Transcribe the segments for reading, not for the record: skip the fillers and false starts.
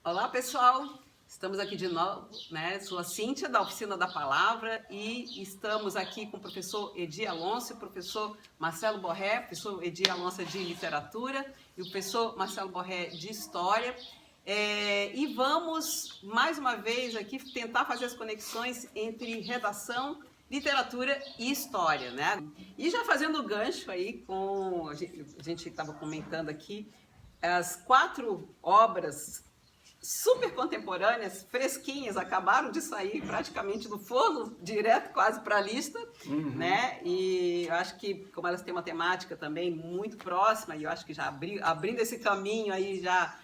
Olá, pessoal! Estamos aqui de novo, né? Sou a Cíntia, da Oficina da Palavra, e estamos aqui com o professor Edi Alonso e o professor Marcelo Borré, professor Edi Alonso de Literatura e o professor Marcelo Borré de História. E vamos, mais uma vez, aqui tentar fazer as conexões entre redação, literatura e história, né? E já fazendo o gancho aí com... A gente estava comentando aqui as 4 obras super contemporâneas, fresquinhas, acabaram de sair praticamente do forno, direto quase para a lista, né? E eu acho que, como elas têm uma temática também muito próxima, e eu acho que já abrindo esse caminho aí já,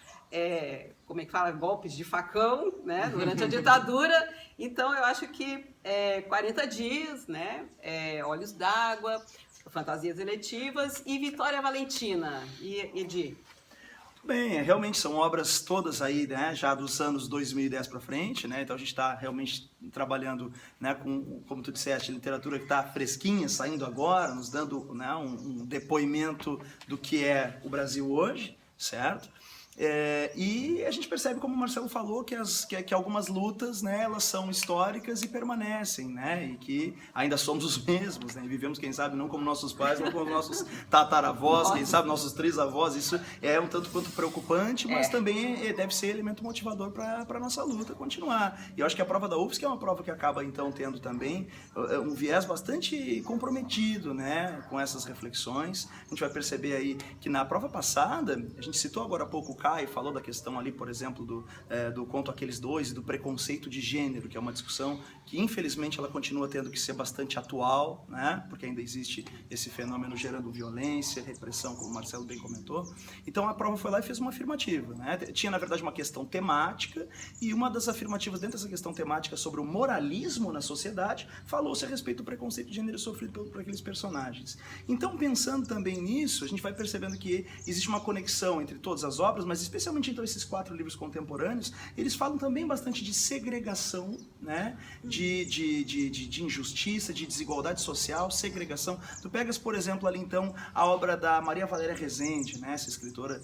como é que fala, golpes de facão, né? Durante a ditadura, então eu acho que 40 dias, né? Olhos d'Água, Fantasias Eletivas e Vitória Valentina. E Edi? Bem, realmente são obras todas aí, né, já dos anos 2010 para frente, né, então a gente está realmente trabalhando, né, com, como tu disseste, literatura que está fresquinha, saindo agora, nos dando, né, um depoimento do que é o Brasil hoje, certo? E a gente percebe, como o Marcelo falou, que algumas lutas, né, elas são históricas e permanecem, né, e que ainda somos os mesmos, né, e vivemos, quem sabe, não como nossos pais, mas como nossos tataravós, quem sabe nossos trisavós. Isso é um tanto quanto preocupante, mas também deve ser elemento motivador para a nossa luta continuar. E eu acho que a prova da UFSC é uma prova que acaba, então, tendo também um viés bastante comprometido, né, com essas reflexões. A gente vai perceber aí que na prova passada, a gente citou agora há pouco o e falou da questão ali, por exemplo, do conto Aqueles Dois e do preconceito de gênero, que é uma discussão que, infelizmente, ela continua tendo que ser bastante atual, né? Porque ainda existe esse fenômeno gerando violência, repressão, como o Marcelo bem comentou. Então, a prova foi lá e fez uma afirmativa, né? Tinha, na verdade, uma questão temática, e uma das afirmativas dentro dessa questão temática sobre o moralismo na sociedade, falou-se a respeito do preconceito de gênero sofrido por aqueles personagens. Então, pensando também nisso, a gente vai percebendo que existe uma conexão entre todas as obras, mas especialmente então esses 4 livros contemporâneos, eles falam também bastante de segregação, né? de injustiça, de desigualdade social, segregação. Tu pegas, por exemplo, ali então a obra da Maria Valéria Rezende, né? Essa escritora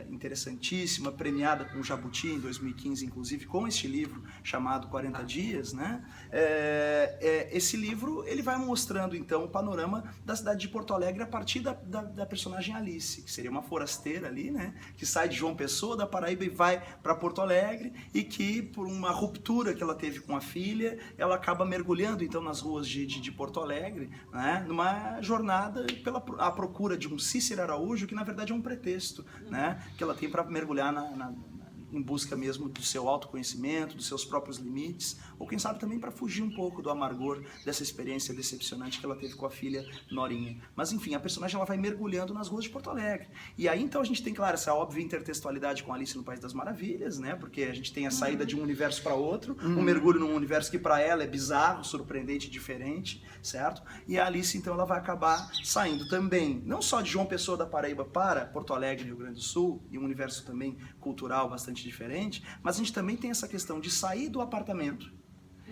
interessantíssima, premiada com o Jabuti em 2015, inclusive, com este livro chamado 40 Dias, né? Esse livro ele vai mostrando então o panorama da cidade de Porto Alegre a partir da personagem Alice, que seria uma forasteira ali, né? Que sai de João Pessoa, da Paraíba, e vai para Porto Alegre, e que por uma ruptura que ela teve com a filha, ela acaba mergulhando então nas ruas de Porto Alegre, né? Numa jornada à procura de um Cícero Araújo, que na verdade é um pretexto, né? Que ela tem para mergulhar em busca mesmo do seu autoconhecimento, dos seus próprios limites, ou quem sabe também para fugir um pouco do amargor dessa experiência decepcionante que ela teve com a filha Norinha. Mas enfim, a personagem ela vai mergulhando nas ruas de Porto Alegre. E aí então a gente tem, claro, essa óbvia intertextualidade com Alice no País das Maravilhas, né? Porque a gente tem a saída de um universo para outro, um mergulho num universo que para ela é bizarro, surpreendente, diferente, certo? E a Alice então ela vai acabar saindo também, não só de João Pessoa da Paraíba para Porto Alegre, Rio Grande do Sul, e um universo também cultural bastante diferente, mas a gente também tem essa questão de sair do apartamento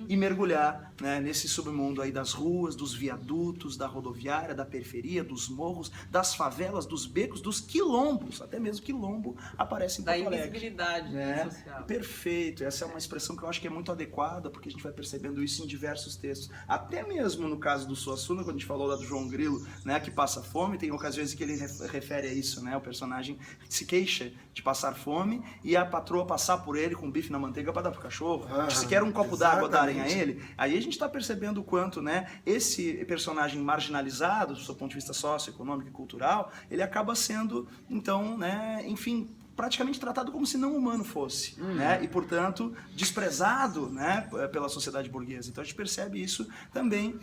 e mergulhar, né, nesse submundo aí das ruas, dos viadutos, da rodoviária, da periferia, dos morros, das favelas, dos becos, dos quilombos, até mesmo quilombo aparece em Porto Alegre. Da invisibilidade, né, social. Perfeito, essa é uma expressão que eu acho que é muito adequada, porque a gente vai percebendo isso em diversos textos. Até mesmo no caso do Suassuna, quando a gente falou lá do João Grilo, né, que passa fome, tem ocasiões em que ele refere a isso, né, o personagem se queixa de passar fome e a patroa passar por ele com bife na manteiga para dar pro cachorro. Se quer um copo d'água darem a ele, aí a gente está percebendo o quanto, né, esse personagem marginalizado, do seu ponto de vista socioeconômico e cultural, ele acaba sendo, então, né, enfim, praticamente tratado como se não humano fosse, né? E, portanto, desprezado, né, pela sociedade burguesa. Então a gente percebe isso também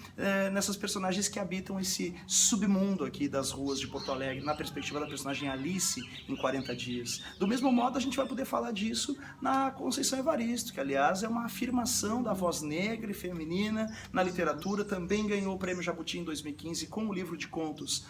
nessas personagens que habitam esse submundo aqui das ruas de Porto Alegre, na perspectiva da personagem Alice em 40 Dias. Do mesmo modo, a gente vai poder falar disso na Conceição Evaristo, que, aliás, é uma afirmação da voz negra e feminina na literatura, também ganhou o Prêmio Jabuti em 2015 com o livro de contos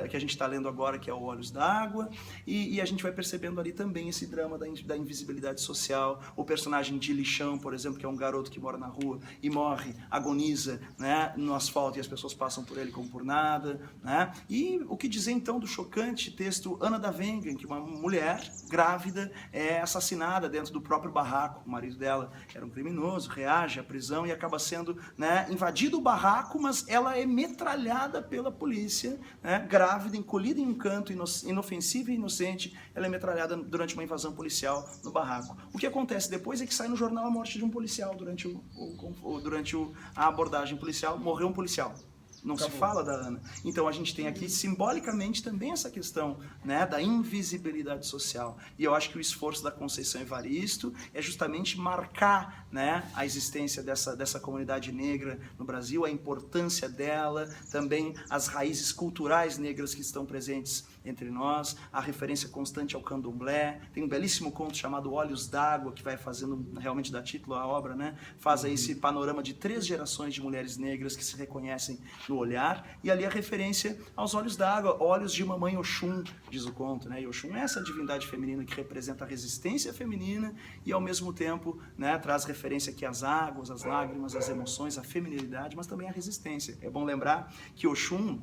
que a gente está lendo agora, que é o Olhos d'Água, e a gente vai percebendo ali ali também esse drama da invisibilidade social. O personagem de Lixão, por exemplo, que é um garoto que mora na rua e morre, agoniza, né, no asfalto e as pessoas passam por ele como por nada, né? E o que dizer então do chocante texto Ana da Wengen, que uma mulher grávida é assassinada dentro do próprio barraco. O marido dela era um criminoso, reage à prisão e acaba sendo, né, invadido o barraco, mas ela é metralhada pela polícia, né, grávida, encolhida em um canto, inofensiva e inocente, ela é metralhada durante uma invasão policial no barraco. O que acontece depois é que sai no jornal a morte de um policial durante a abordagem policial, morreu um policial. Não se fala da Ana. Então a gente tem aqui simbolicamente também essa questão, né, da invisibilidade social. E eu acho que o esforço da Conceição Evaristo é justamente marcar, né, a existência dessa comunidade negra no Brasil, a importância dela, também as raízes culturais negras que estão presentes entre nós, a referência constante ao candomblé. Tem um belíssimo conto chamado Olhos d'Água, que vai fazendo, realmente dá título à obra, né? Faz aí esse panorama de 3 gerações de mulheres negras que se reconhecem no olhar, e ali a referência aos olhos d'água, olhos de mamãe Oxum, diz o conto, né? E Oxum é essa divindade feminina que representa a resistência feminina e ao mesmo tempo, né, traz referência aqui às águas, às lágrimas, às emoções, à feminilidade, mas também à resistência. É bom lembrar que Oxum,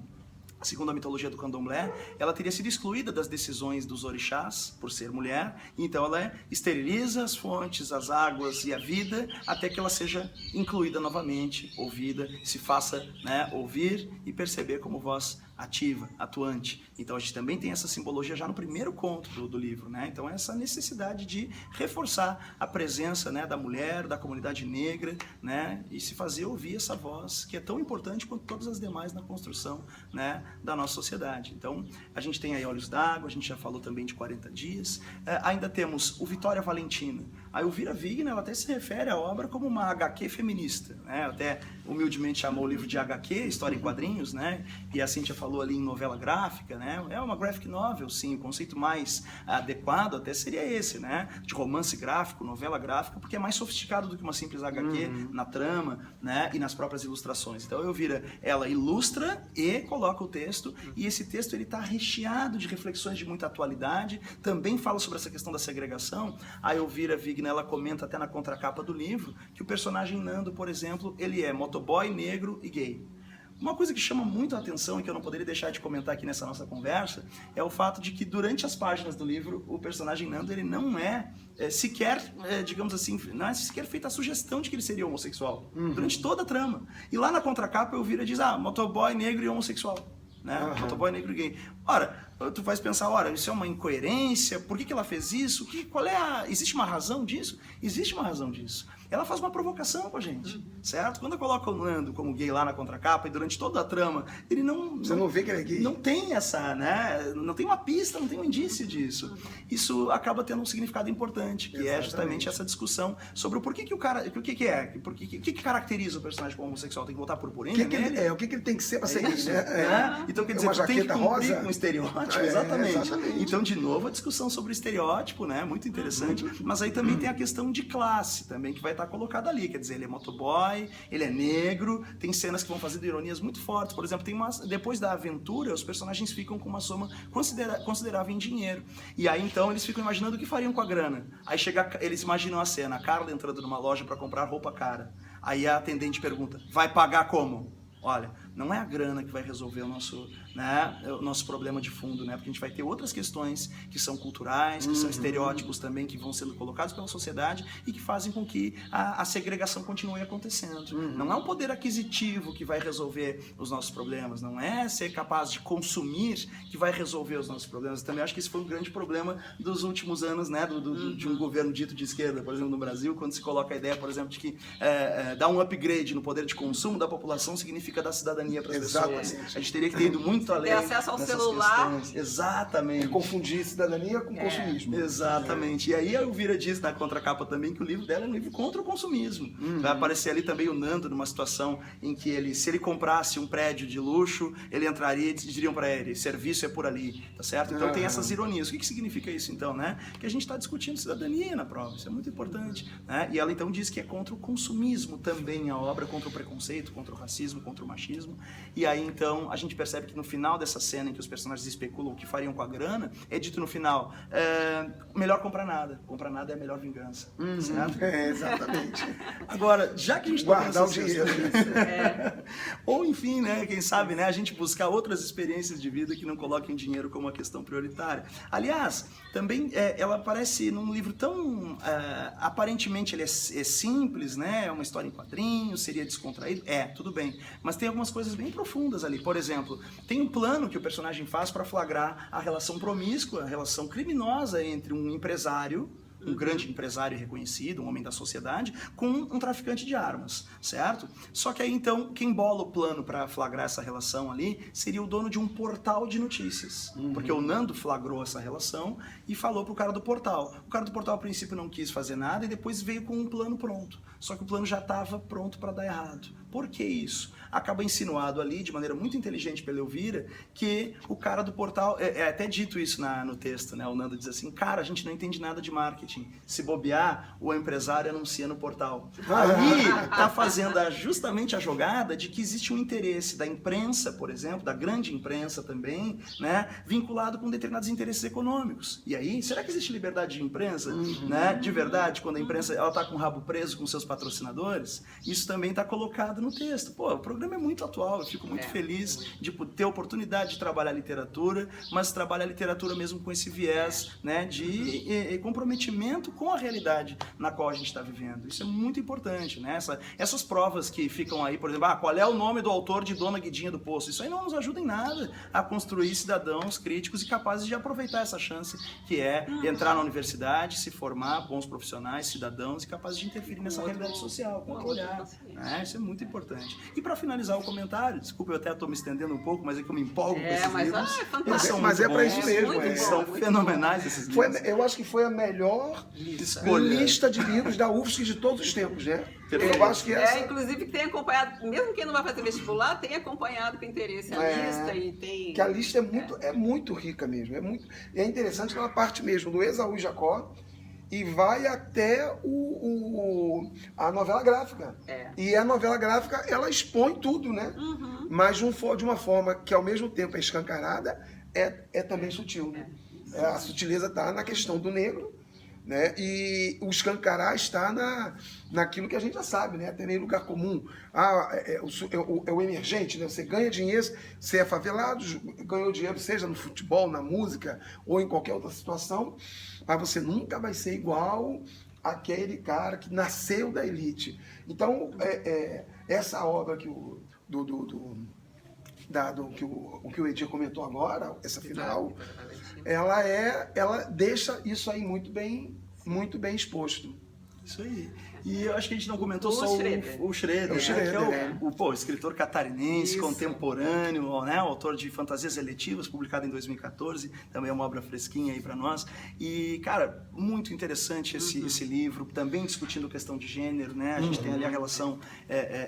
segundo a mitologia do candomblé, ela teria sido excluída das decisões dos orixás por ser mulher, então ela esteriliza as fontes, as águas e a vida até que ela seja incluída novamente, ouvida, se faça, né, ouvir e perceber como voz ativa, atuante. Então a gente também tem essa simbologia já no primeiro conto do livro, né? Então essa necessidade de reforçar a presença, né, da mulher, da comunidade negra, né, e se fazer ouvir essa voz que é tão importante quanto todas as demais na construção, né, da nossa sociedade. Então a gente tem aí Olhos d'Água, a gente já falou também de 40 dias, ainda temos o Vitória Valentina. A Elvira Wigner, ela até se refere à obra como uma HQ feminista, né? Até humildemente chamou o livro de HQ, História em Quadrinhos, né? E a Cíntia falou ali em novela gráfica, né? É uma graphic novel, sim, o conceito mais adequado até seria esse, né? De romance gráfico, novela gráfica, porque é mais sofisticado do que uma simples HQ na trama, né? E nas próprias ilustrações. Então a Elvira, ela ilustra e coloca o texto, e esse texto ele está recheado de reflexões de muita atualidade, também fala sobre essa questão da segregação. A Elvira Wigner, ela comenta até na contracapa do livro que o personagem Nando, por exemplo, ele é motoboy, negro e gay. Uma coisa que chama muito a atenção e que eu não poderia deixar de comentar aqui nessa nossa conversa é o fato de que durante as páginas do livro o personagem Nando, ele não é sequer, digamos assim, não é sequer feita a sugestão de que ele seria homossexual durante toda a trama. E lá na contracapa eu viro e diz, motoboy, negro e homossexual. Né? Motoboy, negro e gay. Ora, tu vais pensar, isso é uma incoerência, por que ela fez isso? Existe uma razão disso? Existe uma razão disso. Ela faz uma provocação com a gente, certo? Quando eu coloco o Nando como gay lá na contracapa e durante toda a trama, ele não... Você não vê que ele é gay? Não tem essa, né? Não tem uma pista, não tem um indício disso. Isso acaba tendo um significado importante, que é justamente essa discussão sobre o porquê que o cara... O que caracteriza o personagem como homossexual? Tem que botar purpurina nele? O que ele tem que ser para ser gay, né? Então, quer dizer, tem que cumprir com o estereótipo, exatamente. Exatamente. Então, de novo, a discussão sobre o estereótipo, né? Muito interessante. Mas aí também tem a questão de classe, também, que vai estar colocado ali. Quer dizer, ele é motoboy, ele é negro, tem cenas que vão fazendo ironias muito fortes. Por exemplo, depois da aventura, os personagens ficam com uma soma considerável em dinheiro. E aí, então, eles ficam imaginando o que fariam com a grana. Aí eles imaginam a cena, a Carla entrando numa loja para comprar roupa cara. Aí a atendente pergunta, vai pagar como? Olha, não é a grana que vai resolver o nosso problema de fundo, né? Porque a gente vai ter outras questões que são culturais, que são estereótipos também, que vão sendo colocados pela sociedade e que fazem com que a segregação continue acontecendo. Não é o poder aquisitivo que vai resolver os nossos problemas, não é ser capaz de consumir que vai resolver os nossos problemas. Eu também acho que esse foi um grande problema dos últimos anos, né? De um governo dito de esquerda, por exemplo, no Brasil, quando se coloca a ideia, por exemplo, de que dar um upgrade no poder de consumo da população significa dar cidadania para as pessoas. A gente teria que ter ido muito além. Ter acesso ao celular. Questões. Exatamente. É confundir cidadania com consumismo. Exatamente. E aí a Elvira diz na contracapa também que o livro dela é um livro contra o consumismo. Vai aparecer ali também o Nando numa situação em que se ele comprasse um prédio de luxo, ele entraria e diriam para ele, serviço é por ali, tá certo? Então tem essas ironias. O que significa isso então, né? Que a gente está discutindo cidadania na prova, isso é muito importante, né? E ela então diz que é contra o consumismo também a obra, contra o preconceito, contra o racismo, contra o machismo, E aí, então, a gente percebe que no final dessa cena em que os personagens especulam o que fariam com a grana, é dito no final, melhor comprar nada é a melhor vingança, certo? Exatamente. Agora, já que a gente Guardar o nessas dinheiro. questões, ou enfim, né, quem sabe, né, a gente buscar outras experiências de vida que não coloquem dinheiro como uma questão prioritária. Aliás, também ela aparece num livro tão, aparentemente ele é simples, né, é uma história em quadrinhos, seria descontraído, tudo bem, mas tem algumas coisas bem profundas ali. Por exemplo, tem um plano que o personagem faz para flagrar a relação promíscua, a relação criminosa entre um empresário, um grande empresário reconhecido, um homem da sociedade, com um traficante de armas, certo? Só que aí, então, quem bola o plano para flagrar essa relação ali seria o dono de um portal de notícias. Porque o Nando flagrou essa relação e falou pro cara do portal. O cara do portal, a princípio, não quis fazer nada e depois veio com um plano pronto. Só que o plano já estava pronto para dar errado. Por que isso? Acaba insinuado ali, de maneira muito inteligente pela Elvira, que o cara do portal... É até dito isso no texto, né? O Nando diz assim, cara, a gente não entende nada de marketing. Se bobear, o empresário anuncia no portal. Ali está fazendo justamente a jogada de que existe um interesse da imprensa, por exemplo, da grande imprensa também, né? Vinculado com determinados interesses econômicos. E aí, será que existe liberdade de imprensa? Né? De verdade, quando a imprensa está com o rabo preso com seus patrocinadores? Isso também está colocado no texto. Pô, o programa é muito atual, eu fico muito feliz de ter a oportunidade de trabalhar literatura, mas trabalhar literatura mesmo com esse viés, né, de comprometimento com a realidade na qual a gente está vivendo. Isso é muito importante, né? Essas provas que ficam aí, por exemplo, qual é o nome do autor de Dona Guidinha do Poço? Isso aí não nos ajuda em nada a construir cidadãos críticos e capazes de aproveitar essa chance que é entrar na universidade, se formar, bons profissionais, cidadãos e capazes de interferir nessa realidade social, com outro olhar. Isso é muito importante. E para finalizar o comentário, desculpa, eu até estou me estendendo um pouco, mas é que eu me empolgo com esses livros. Fantástico. Mas é para isso mesmo. Eles são fenomenais, esses livros. Eu acho que foi a melhor Escolha. lista de livros da UFSC de todos os tempos, né? Eu acho que inclusive que tem acompanhado, mesmo quem não vai fazer vestibular, tem acompanhado com interesse a lista e tem... Que a lista é muito rica mesmo. É interessante que ela parte mesmo do Esaú e Jacó e vai até a novela gráfica. E a novela gráfica, ela expõe tudo, né? Mas de uma forma que ao mesmo tempo é escancarada, é também sutil, né? A sutileza está na questão do negro, né? E o escancarar está naquilo que a gente já sabe, né? Até nem lugar comum. É o emergente, né? Você ganha dinheiro, você é favelado, ganhou dinheiro, seja no futebol, na música ou em qualquer outra situação, mas você nunca vai ser igual àquele cara que nasceu da elite. Então, essa obra que o que o Edir comentou agora, essa final, ela deixa isso aí muito bem exposto. Isso aí. E eu acho que a gente não comentou só o Schroeder, O Schroeder, que é o escritor catarinense, contemporâneo, né, autor de Fantasias Eletivas, publicado em 2014, também é uma obra fresquinha aí para nós. E, cara, muito interessante esse livro, também discutindo questão de gênero, né? A gente tem ali a relação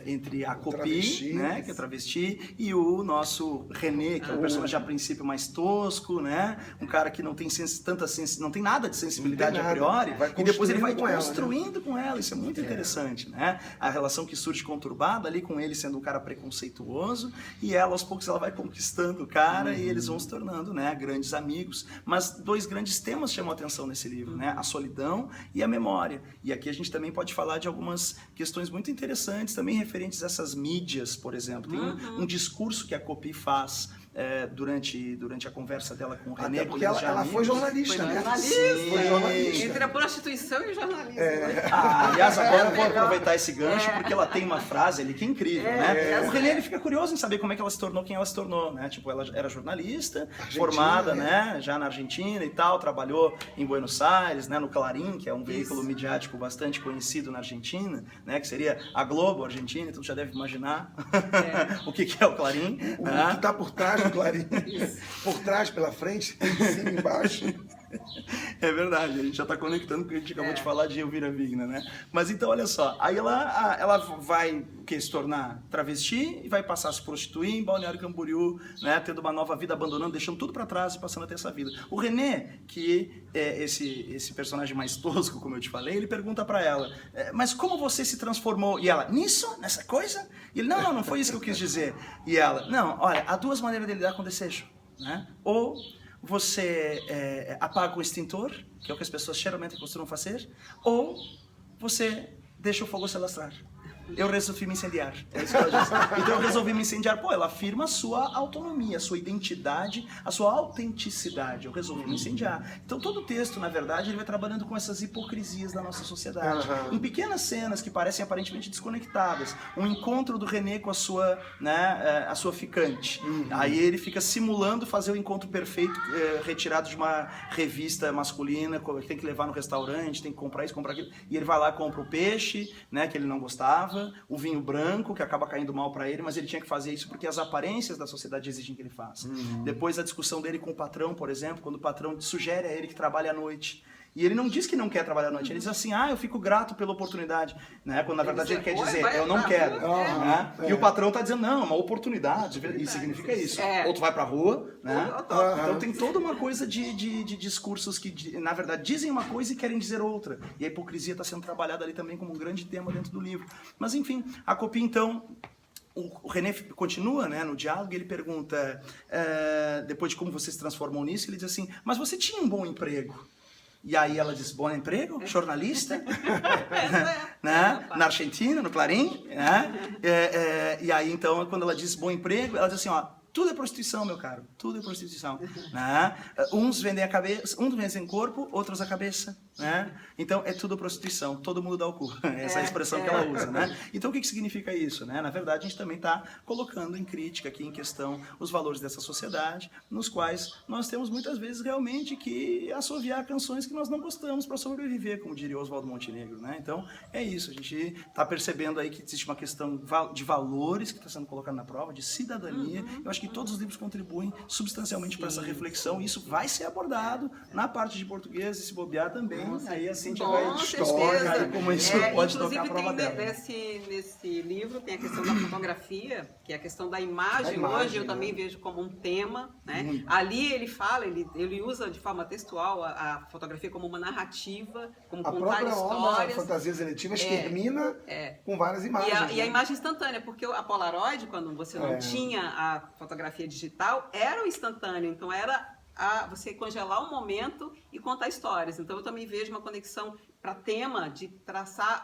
entre a Copy, né, que é travesti, e o nosso René, que é um personagem a princípio mais tosco, né? Um cara que não tem não tem nada de sensibilidade a priori, e depois ele vai construindo com ela. Isso é muito interessante, né? A relação que surge conturbada ali com ele sendo um cara preconceituoso e ela aos poucos ela vai conquistando o cara e eles vão se tornando, né, grandes amigos. Mas dois grandes temas chamam a atenção nesse livro, né? A solidão e a memória. E aqui a gente também pode falar de algumas questões muito interessantes também referentes a essas mídias, por exemplo. Tem um discurso que a Copy faz durante a conversa dela com o René. Porque ela foi jornalista, né? Foi jornalista. Entre a prostituição e o jornalismo. Aliás, agora eu vou aproveitar esse gancho, porque ela tem uma frase ali que é incrível, né? O René ele fica curioso em saber como é que ela se tornou quem ela se tornou, né? Tipo, ela era jornalista, formada, né? Já na Argentina e tal, trabalhou em Buenos Aires, né? No Clarín, que é um veículo midiático bastante conhecido na Argentina, né? Que seria a Globo Argentina, então já deve imaginar o que é o Clarín. O que está por trás do Clarín. Por trás, pela frente, em cima e embaixo. É verdade, a gente já está conectando com o que a gente acabou de falar de Elvira Vigna, né? Mas então, olha só, aí ela vai se tornar travesti e vai passar a se prostituir em Balneário Camboriú, né? Tendo uma nova vida, abandonando, deixando tudo para trás e passando a ter essa vida. O René, que é esse personagem mais tosco, como eu te falei, ele pergunta para ela, mas como você se transformou? E ela, nisso? Nessa coisa? E ele, não foi isso que eu quis dizer. E ela, não, olha, há duas maneiras de lidar com desejo, né? Ou você apaga o extintor, que é o que as pessoas geralmente costumam fazer, ou você deixa o fogo se alastrar. Eu resolvi me incendiar. É isso que ela diz. Então eu resolvi me incendiar. Pô, ela afirma a sua autonomia, a sua identidade, a sua autenticidade. Eu resolvi me incendiar. Então todo o texto, na verdade, ele vai trabalhando com essas hipocrisias da nossa sociedade. Em pequenas cenas que parecem aparentemente desconectadas. Um encontro do René com a sua ficante. Aí ele fica simulando fazer o encontro perfeito, retirado de uma revista masculina, tem que levar no restaurante, tem que comprar isso, comprar aquilo. E ele vai lá e compra o peixe, né, que ele não gostava, o vinho branco, que acaba caindo mal para ele, mas ele tinha que fazer isso porque as aparências da sociedade exigem que ele faça. Depois a discussão dele com o patrão, por exemplo, quando o patrão sugere a ele que trabalhe à noite. E ele não diz que não quer trabalhar à noite, ele diz assim, eu fico grato pela oportunidade, né? Quando na verdade ele quer dizer, eu não quero. Né? E o patrão está dizendo, não, é uma oportunidade, e significa isso. Ou tu vai pra rua, né? Então tem toda uma coisa de discursos que, na verdade, dizem uma coisa e querem dizer outra. E a hipocrisia está sendo trabalhada ali também como um grande tema dentro do livro. Mas enfim, a Coppi, então... O René continua, né, no diálogo e ele pergunta, depois de como você se transformou nisso, ele diz assim, mas você tinha um bom emprego. E aí ela diz, bom emprego, jornalista, né? Na Argentina, no Clarim, né? E aí então, quando ela diz bom emprego, ela diz assim, tudo é prostituição, meu caro, tudo é prostituição. Né? Uns vendem a cabeça, uns vendem o corpo, outros a cabeça. Né? Então é tudo prostituição, todo mundo dá o cu. Essa é a expressão que ela usa. Né? Então o que significa isso? Né? Na verdade, a gente também está colocando em crítica, aqui em questão, os valores dessa sociedade, nos quais nós temos muitas vezes realmente que assoviar canções que nós não gostamos para sobreviver, como diria Oswaldo Montenegro. Né? Então é isso, a gente está percebendo aí que existe uma questão de valores que está sendo colocada na prova, de cidadania. Eu acho que todos os livros contribuem substancialmente para essa reflexão, e isso vai ser abordado na parte de português, e se bobear também. Aí a Cíntia vai história, como isso pode tocar a prova dela. Nesse livro tem a questão da fotografia, que é a questão da imagem. Hoje eu também vejo como um tema. Né? Ali ele fala, ele usa de forma textual a fotografia como uma narrativa, como contar histórias. A própria obra, Fantasias Eletivas, termina com várias imagens. E a imagem instantânea, porque a Polaroid, quando você não tinha a fotografia digital, era o instantâneo, então era você congelar um momento e contar histórias. Então eu também vejo uma conexão para tema de traçar.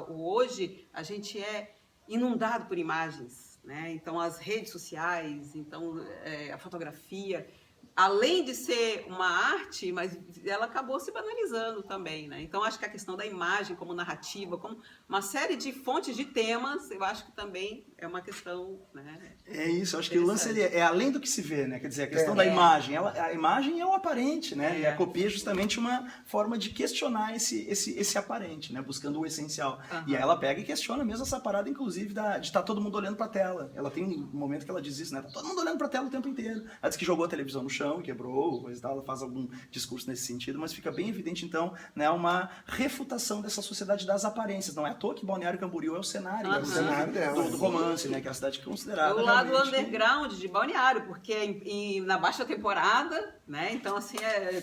Hoje a gente é inundado por imagens, né? Então as redes sociais, então a fotografia, além de ser uma arte, mas ela acabou se banalizando também, né? Então acho que a questão da imagem como narrativa, como uma série de fontes de temas, eu acho que também é uma questão, né? É isso, eu acho que o lance é além do que se vê, né? Quer dizer, a questão da imagem, a imagem é o aparente, né? E a Coppi é justamente uma forma de questionar esse aparente, né? Buscando o essencial. E aí ela pega e questiona mesmo essa parada, inclusive, de estar todo mundo olhando pra tela. Ela tem um momento que ela diz isso, né? Tá todo mundo olhando pra tela o tempo inteiro. Ela diz que jogou a televisão no chão, quebrou, coisa e tal. Ela faz algum discurso nesse sentido, mas fica bem evidente, então, né? Uma refutação dessa sociedade das aparências. Não é à toa que Balneário Camboriú é o cenário, é o cenário do romance, né? Que é a cidade considerada o lado underground de Balneário, porque na baixa temporada, né? Então, assim,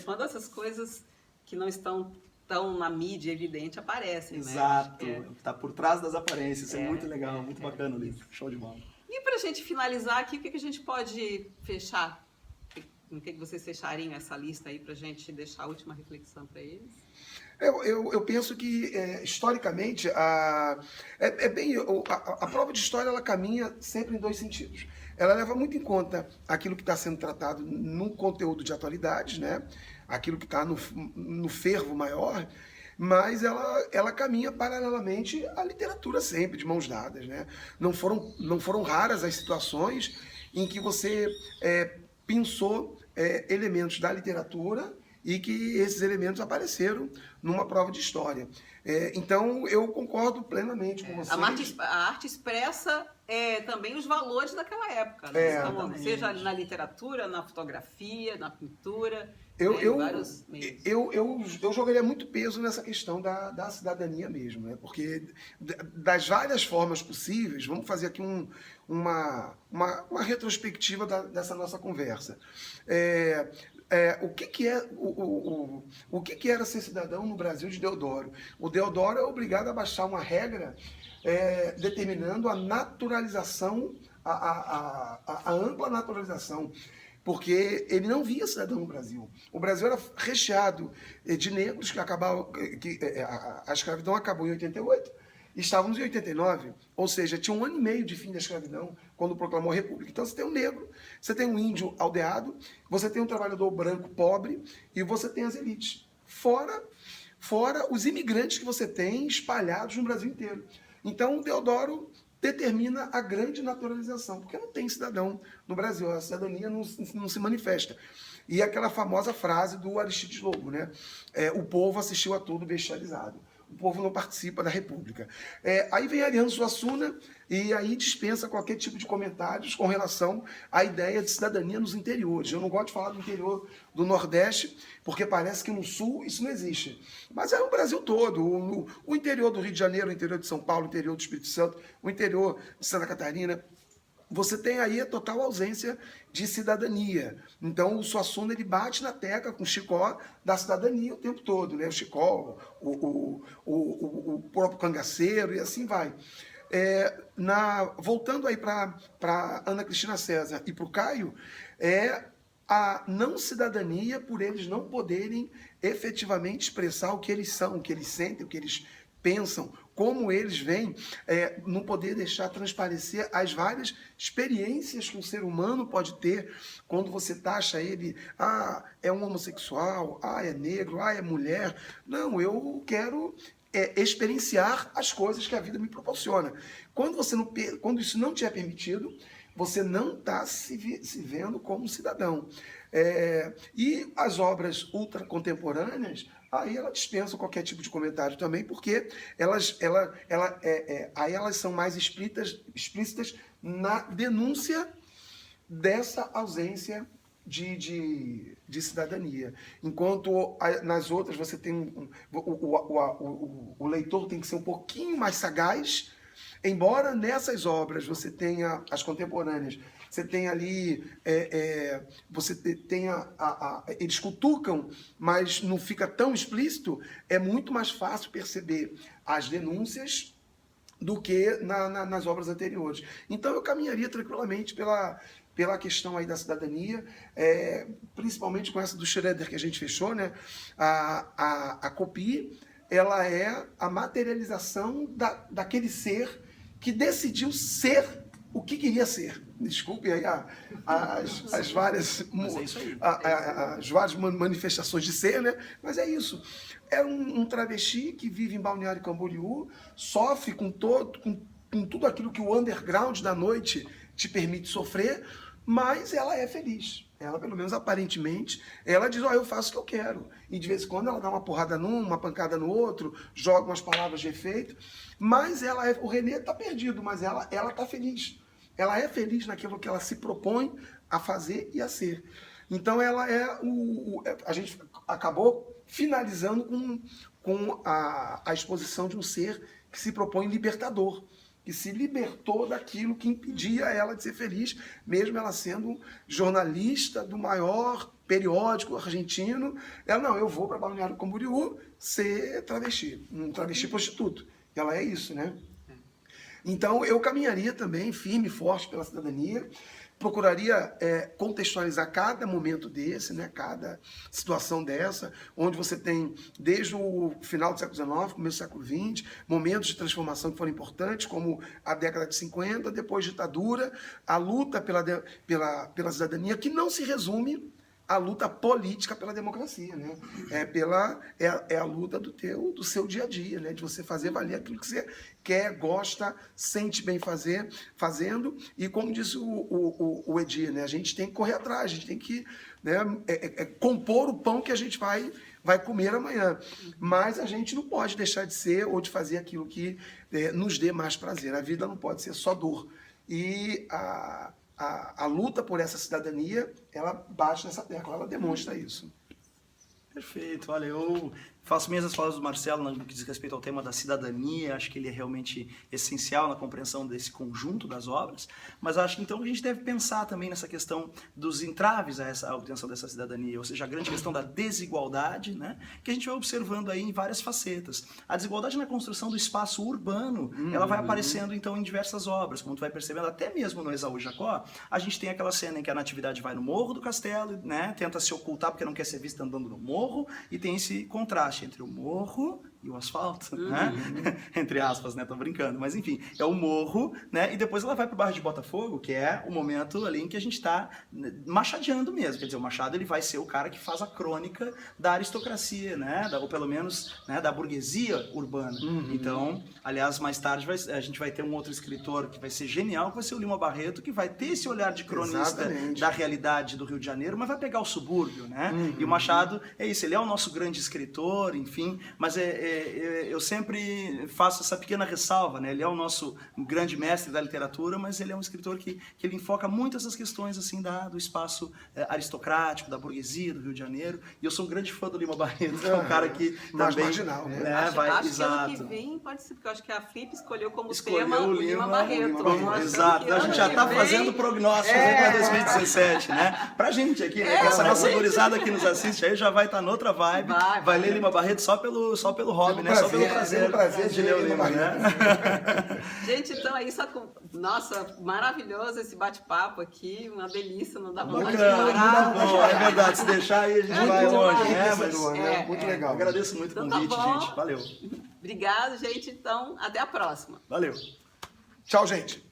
quando essas coisas que não estão tão na mídia evidente aparecem, Exato. Né? Tá por trás das aparências. Isso é muito legal, muito bacana o livro. Show de bola. E pra gente finalizar aqui, o que a gente pode fechar? O que vocês fechariam essa lista aí pra gente deixar a última reflexão para eles? Eu penso que, historicamente, a prova de história ela caminha sempre em dois sentidos. Ela leva muito em conta aquilo que está sendo tratado no conteúdo de atualidades, né? Aquilo que está no fervo maior, mas ela caminha paralelamente à literatura sempre, de mãos dadas. Né? Não foram raras as situações em que você pensou elementos da literatura e que esses elementos apareceram numa prova de história. Então, eu concordo plenamente com você. A arte expressa também os valores daquela época, né? Então, Exatamente. seja na literatura, na fotografia, na pintura, Eu, vários meios. eu jogaria muito peso nessa questão da cidadania mesmo, né? Porque das várias formas possíveis, vamos fazer aqui uma retrospectiva dessa nossa conversa. O que era ser cidadão no Brasil de Deodoro? O Deodoro é obrigado a baixar uma regra determinando a naturalização, a ampla naturalização, porque ele não via cidadão no Brasil. O Brasil era recheado de negros que acabavam, a escravidão acabou em 88, estávamos em 89, ou seja, tinha 1 ano e meio de fim da escravidão quando proclamou a República. Então você tem um negro, você tem um índio aldeado, você tem um trabalhador branco pobre e você tem as elites. Fora os imigrantes que você tem espalhados no Brasil inteiro. Então o Deodoro determina a grande naturalização, porque não tem cidadão no Brasil, a cidadania não se manifesta. E aquela famosa frase do Aristides Lobo, né? O povo assistiu a tudo bestializado. O povo não participa da República. Aí vem Ariano Suassuna e aí dispensa qualquer tipo de comentários com relação à ideia de cidadania nos interiores. Eu não gosto de falar do interior do Nordeste, porque parece que no Sul isso não existe. Mas é o Brasil todo. O interior do Rio de Janeiro, o interior de São Paulo, o interior do Espírito Santo, o interior de Santa Catarina. Você tem aí a total ausência de cidadania. Então, o Suassuna, ele bate na tecla com o Chicó da cidadania o tempo todo, né? O Chicó, o próprio cangaceiro, e assim vai. Voltando aí para Ana Cristina César e para o Caio, a não cidadania por eles não poderem efetivamente expressar o que eles são, o que eles sentem, o que eles pensam, como eles veem, não poder deixar transparecer as várias experiências que um ser humano pode ter quando você taxa ele, é um homossexual, é negro, é mulher. Não, eu quero experienciar as coisas que a vida me proporciona. Quando isso não te é permitido, você não está se vendo como cidadão. E as obras ultracontemporâneas, aí ela dispensa qualquer tipo de comentário também, porque aí elas são mais explícitas na denúncia dessa ausência de cidadania. Enquanto nas outras você tem o leitor tem que ser um pouquinho mais sagaz, embora nessas obras você tenha as contemporâneas, você tem ali, você tem eles cutucam, mas não fica tão explícito, é muito mais fácil perceber as denúncias do que nas obras anteriores. Então eu caminharia tranquilamente pela questão aí da cidadania, principalmente com essa do Schroeder que a gente fechou, né? A Copy, ela é a materialização daquele ser que decidiu ser o que queria ser. Desculpe aí as várias manifestações de ser, né? Mas é isso. É um travesti que vive em Balneário Camboriú, sofre com tudo aquilo que o underground da noite te permite sofrer, mas ela é feliz. Ela, pelo menos aparentemente, ela diz, eu faço o que eu quero. E de vez em quando ela dá uma porrada num, uma pancada no outro, joga umas palavras de efeito, mas o Renê está perdido, mas ela está feliz. Ela é feliz naquilo que ela se propõe a fazer e a ser. Então ela a gente acabou finalizando com a exposição de um ser que se propõe libertador, que se libertou daquilo que impedia ela de ser feliz, mesmo ela sendo jornalista do maior periódico argentino. Ela, não, eu vou para Balneário Camboriú ser travesti, um travesti prostituto. Ela é isso, né? Então, eu caminharia também firme e forte pela cidadania, procuraria contextualizar cada momento desse, né, cada situação dessa, onde você tem, desde o final do século XIX, começo do século XX, momentos de transformação que foram importantes, como a década de 50, depois ditadura, a luta pela cidadania, que não se resume à luta política pela democracia, né? É a luta do seu dia a dia, né? De você fazer valer aquilo que você quer, gosta, sente bem fazendo, e como disse o Edir, né? A gente tem que correr atrás, a gente tem que, né, compor o pão que a gente vai comer amanhã, mas a gente não pode deixar de ser ou de fazer aquilo que nos dê mais prazer. A vida não pode ser só dor. E a luta por essa cidadania, ela bate nessa tecla, ela demonstra isso. Perfeito, olha, eu faço minhas as palavras do Marcelo no que diz respeito ao tema da cidadania, acho que ele é realmente essencial na compreensão desse conjunto das obras, mas acho que então a gente deve pensar também nessa questão dos entraves a obtenção dessa cidadania, ou seja, a grande questão da desigualdade, né, que a gente vai observando aí em várias facetas. A desigualdade na construção do espaço urbano, ela vai aparecendo então em diversas obras, como tu vai percebendo, até mesmo no Esaú e Jacó, a gente tem aquela cena em que a Natividade vai no morro do castelo, né, tenta se ocultar porque não quer ser vista andando no morro, e tem esse contraste entre o morro e o asfalto, né? Entre aspas, né? Tô brincando, mas enfim, é o morro, né? E depois ela vai pro bairro de Botafogo, que é o momento ali em que a gente tá machadeando mesmo, quer dizer, o Machado ele vai ser o cara que faz a crônica da aristocracia, né? Ou pelo menos, né, da burguesia urbana. Então, aliás, mais tarde a gente vai ter um outro escritor que vai ser genial, que vai ser o Lima Barreto, que vai ter esse olhar de cronista da realidade do Rio de Janeiro, mas vai pegar o subúrbio, né? E o Machado é isso, ele é o nosso grande escritor, enfim, mas eu sempre faço essa pequena ressalva, né? Ele é o nosso grande mestre da literatura, mas ele é um escritor que ele enfoca muito essas questões assim do espaço aristocrático, da burguesia do Rio de Janeiro. E eu sou um grande fã do Lima Barreto, que é um cara que mais também marginal, né? Acho que ano que vem pode ser, porque eu acho que a Flip escolheu como tema o Lima Barreto. Exato, a gente já está fazendo prognósticos para 2017, né? Pra gente aqui, né? Essa nossa gurizada que nos assiste aí já vai estar noutra vibe, vai ler Lima Barreto só pelo hobby, né? Só pelo prazer de ler o Lima, né? Gente, então é isso. Nossa, maravilhoso esse bate-papo aqui, uma delícia, não dá vontade de parar. Bom, é verdade, se deixar aí a gente vai longe, né? Mas, muito legal. Agradeço muito o convite, gente. Valeu. Obrigado, gente. Então, até a próxima. Valeu. Tchau, gente.